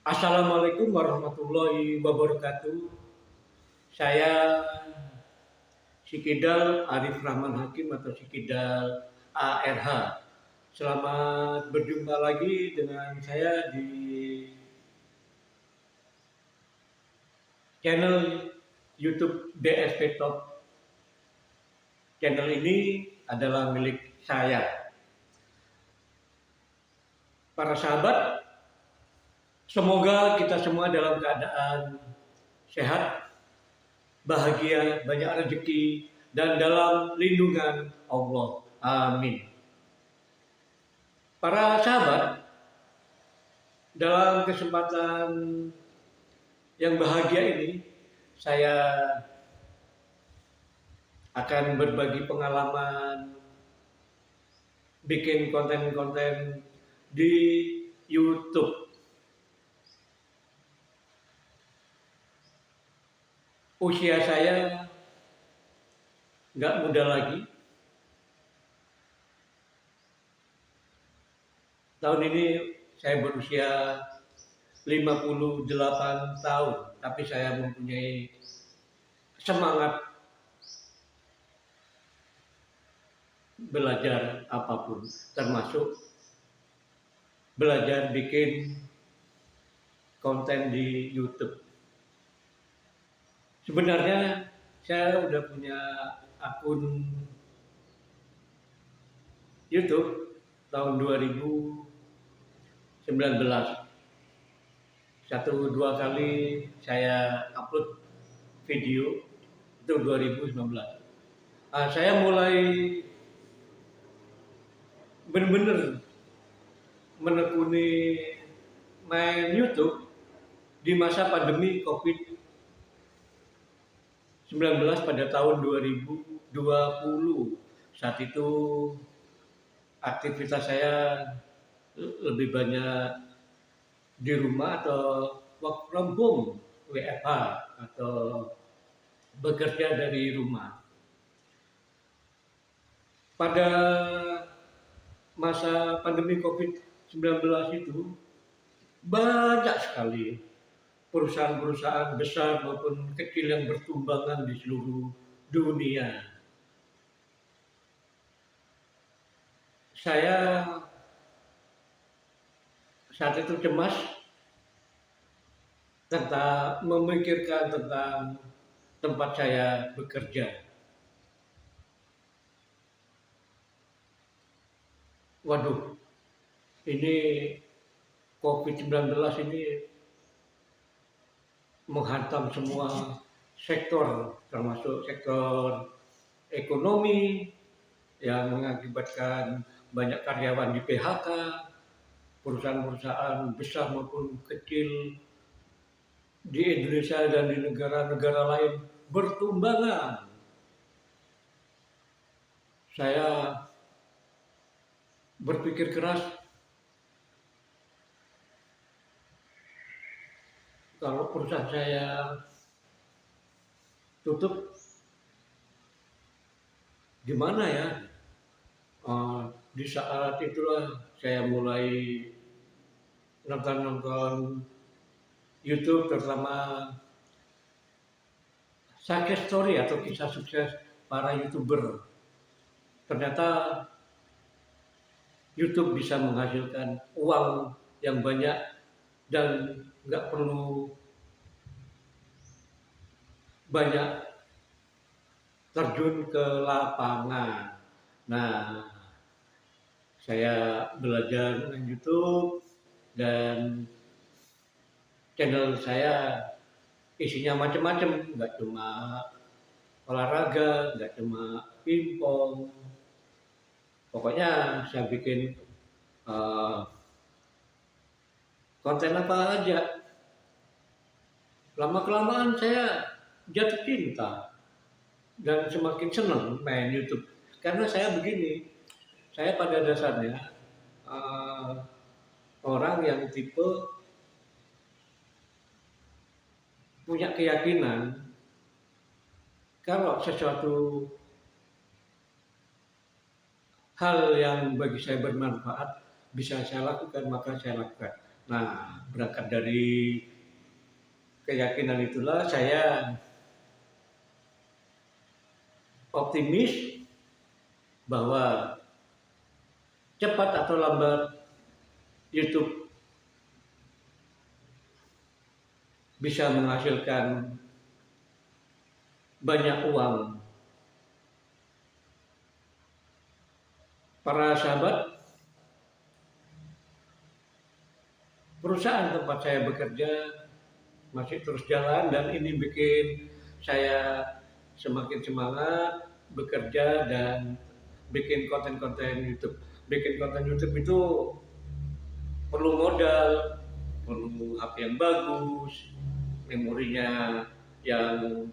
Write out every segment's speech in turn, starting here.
Assalamualaikum warahmatullahi wabarakatuh. Saya Sikidal Arif Rahman Hakim atau Sikidal ARH. Selamat berjumpa lagi dengan saya di channel YouTube BSP Top. Channel ini adalah milik saya. Para sahabat, semoga kita semua dalam keadaan sehat, bahagia, banyak rezeki, dan dalam lindungan Allah. Amin. Para sahabat, dalam kesempatan yang bahagia ini, saya akan berbagi pengalaman bikin konten-konten di YouTube. Usia saya nggak muda lagi. Tahun ini saya berusia 58 tahun, tapi saya mempunyai semangat belajar apapun, termasuk belajar bikin konten di YouTube. Sebenarnya saya udah punya akun YouTube tahun 2019. 1-2 kali saya upload video itu 2019. Saya mulai benar-benar menekuni main YouTube di masa pandemi COVID-19 pada tahun 2020. Saat itu aktivitas saya lebih banyak di rumah atau work from home, WFH, atau bekerja dari rumah. Pada masa pandemi COVID-19 itu banyak sekali perusahaan-perusahaan besar maupun kecil yang bertumbangan di seluruh dunia. Saya saat itu cemas tentang memikirkan tentang tempat saya bekerja. Waduh, ini COVID-19 ini menghantam semua sektor, termasuk sektor ekonomi yang mengakibatkan banyak karyawan di PHK, perusahaan-perusahaan besar maupun kecil di Indonesia dan di negara-negara lain bertumbangan. Saya berpikir keras, kalau perusahaan saya tutup, gimana ya? Di saat itulah saya mulai nonton YouTube, terutama success story atau kisah sukses para YouTuber. Ternyata YouTube bisa menghasilkan uang yang banyak dan nggak perlu banyak terjun ke lapangan. Nah, saya belajar dengan YouTube dan channel saya isinya macam-macam, nggak cuma olahraga, nggak cuma pingpong. Pokoknya saya bikin konten apa aja. Lama-kelamaan saya jatuh cinta dan semakin senang main YouTube. Karena saya begini, saya pada dasarnya orang yang tipe punya keyakinan kalau sesuatu hal yang bagi saya bermanfaat bisa saya lakukan, maka saya lakukan. Nah, berangkat dari keyakinan itulah saya optimis bahwa cepat atau lambat YouTube bisa menghasilkan banyak uang. Para sahabat, perusahaan tempat saya bekerja masih terus jalan dan ini bikin saya semakin semangat bekerja dan bikin konten-konten YouTube. Bikin konten YouTube itu perlu modal, perlu HP yang bagus, memorinya yang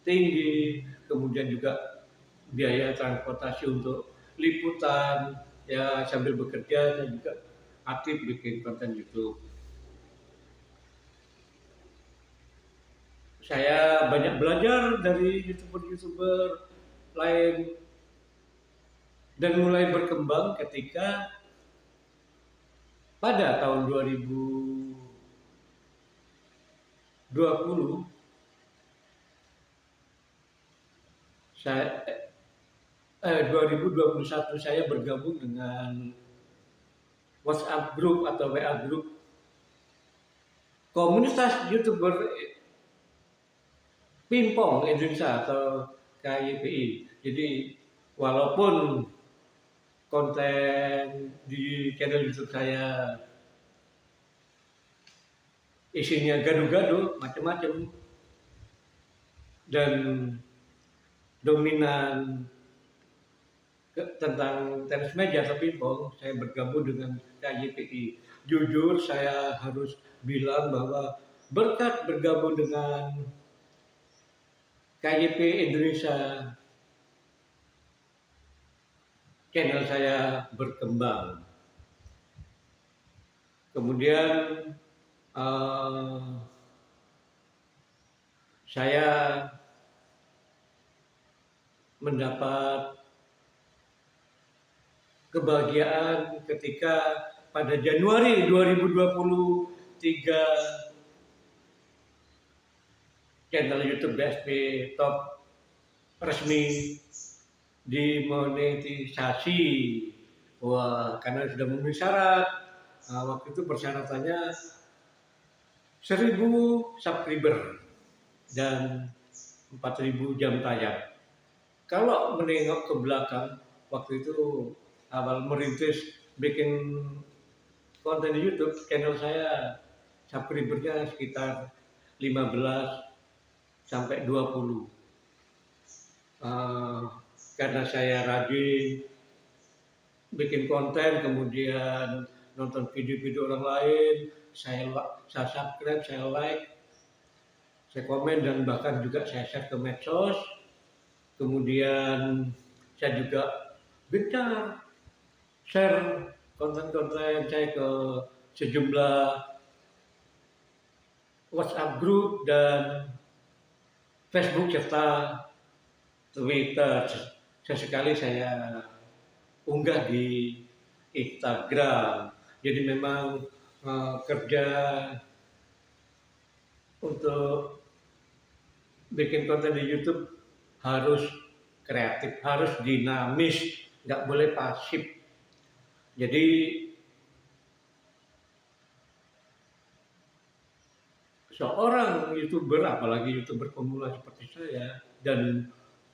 tinggi, kemudian juga biaya transportasi untuk liputan. Ya sambil bekerja saya juga aktif bikin konten YouTube. Saya banyak belajar dari youtuber-youtuber lain dan mulai berkembang ketika pada tahun 2020 saya 2021 saya bergabung dengan WhatsApp Group atau WA Group komunitas youtuber Pingpong Indonesia atau KYPI. Jadi walaupun konten di channel YouTube saya isinya gaduh-gaduh macam-macam dan dominan tentang tenis meja atau pingpong, saya bergabung dengan KYPI. Jujur saya harus bilang bahwa berkat bergabung dengan KYP Indonesia, channel saya berkembang. Kemudian saya mendapat kebahagiaan ketika pada Januari 2023 channel YouTube BSP Top resmi dimonetisasi. Wah, karena sudah memenuhi syarat. Waktu itu persyaratannya 1000 subscriber dan 4000 jam tayang. Kalau menengok ke belakang, waktu itu awal merintis bikin konten di YouTube, channel saya subscribernya sekitar 15 sampai 20. Karena saya rajin bikin konten, kemudian nonton video-video orang lain, saya subscribe, saya like, saya komen, dan bahkan juga saya share ke medsos. Kemudian saya juga gencar share konten-konten saya ke sejumlah WhatsApp group dan Facebook serta Twitter. Sesekali saya unggah di Instagram. Jadi memang kerja untuk bikin konten di YouTube harus kreatif, harus dinamis, nggak boleh pasif. Jadi seorang YouTuber, apalagi YouTuber pemula seperti saya, dan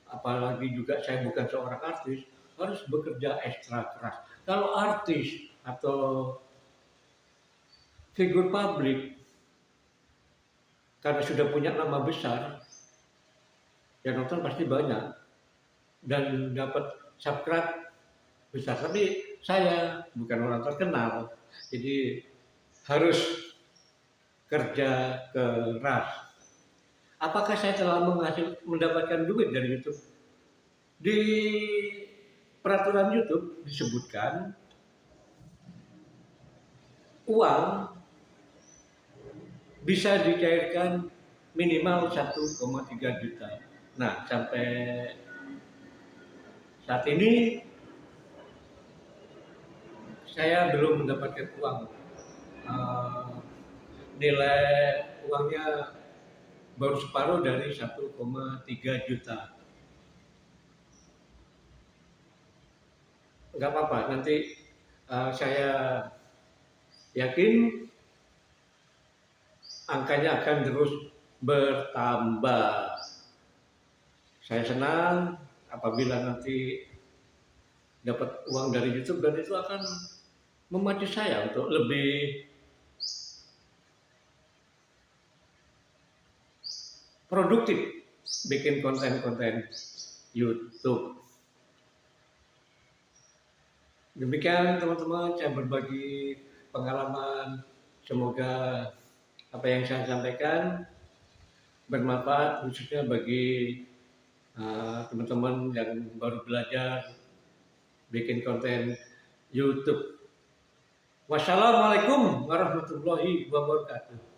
apalagi juga saya bukan seorang artis, harus bekerja ekstra keras. Kalau artis atau figur publik, karena sudah punya nama besar, yang nonton pasti banyak dan dapat subscribe besar. Tapi saya bukan orang terkenal, jadi harus kerja keras. Apakah saya telah mendapatkan duit dari YouTube? Di peraturan YouTube disebutkan uang bisa dicairkan minimal 1,3 juta. Nah, sampai saat ini saya belum mendapatkan uang. Eh, Nilai uangnya baru separuh dari 1,3 juta. Nggak apa-apa, nanti saya yakin angkanya akan terus bertambah. Saya senang apabila nanti dapat uang dari YouTube, dan itu akan memacu saya untuk lebih produktif bikin konten-konten YouTube. Demikian teman-teman, saya berbagi pengalaman. Semoga apa yang saya sampaikan bermanfaat, khususnya bagi teman-teman yang baru belajar bikin konten YouTube. Wassalamualaikum warahmatullahi wabarakatuh.